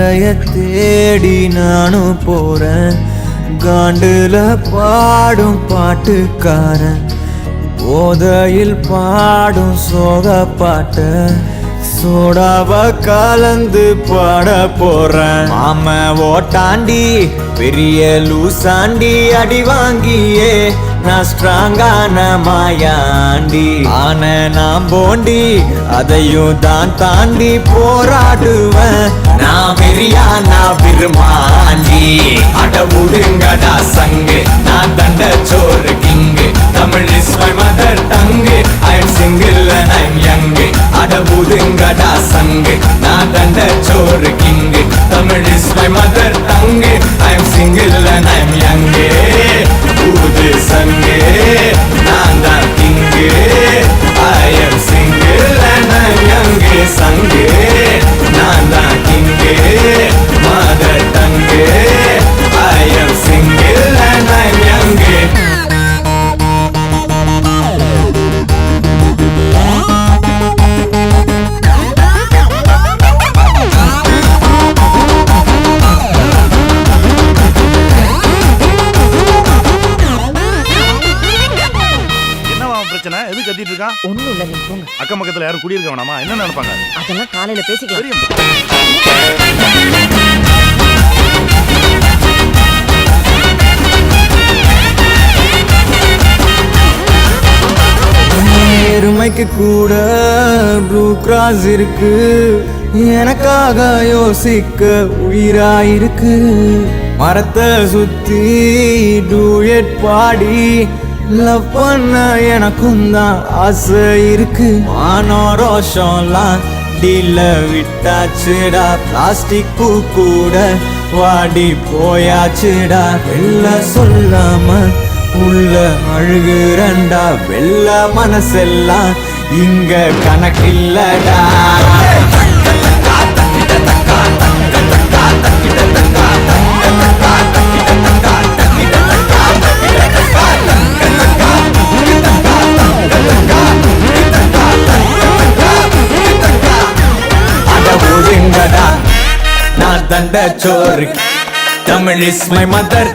பாதைய தேடி நானும் போறேன். காண்டுல பாடும் பாட்டுக்காரன் போதையில் பாடும் சோக பாட்ட சோடாவ கலந்து பாட போறேன். மாம ஓட்டாண்டி பெரிய லூசாண்டி அடி வாங்கியே நான் ஸ்ட்ராங்கான மாயாண்டி ஆன நான் போண்டி அதையும் தான் தாண்டி போராடுவேன். நான் வெறியா நான் விரும்பாண்டி அட முடுங்கடா சங்கு நான் தண்ட சோறு king Tamil is my mother tongue I am single and I am young அட முடுங்கடா சங்கு நான் தண்ட சோறு king Tamil is my mother tongue I am single and I am young ஊது சங்கு நான் தான் king I am single and I am young சங்கு நான் தான் king mother tongue I am single and I am young. எது கத்திட்டு இருக்கான்? ஒண்ணும் இல்ல, நீ போங்க. அக்கம் பக்கத்துல யாரும் குடியிருக்க வேணாமா? என்ன நினைப்பாங்க? அதெல்லாம் காலையில பேசிக்கலாம். எருமைக்கு கூட ப்ளூ கிராஸ் இருக்கு, எனக்காக யோசிக்க உயிராயிருக்கு. மரத்தை சுத்தி டூயட் பாடி லவ் பண்ண எனக்கும் தான் ஆசை இருக்கு. மானோ ரோஷம்லாம் டீல விட்டாச்சுடா, பிளாஸ்டிக் பூ கூட வாடி போயாச்சுடா. வெள்ள சொல்லாம உள்ள அழுகுறண்டா, வெள்ள மனசெல்லாம் இங்க கணக்கில்லடா. நான் தண்ட சோறு Tamil is my mother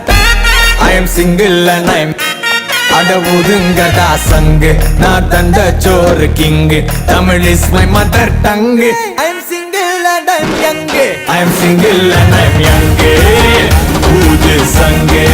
I am single and I am அட ஒதுங்கடா சங்கு நான் தண்ட சோறு king Tamil is my mother tongue I am single and I am young I am single and I am young ஊது சங்கு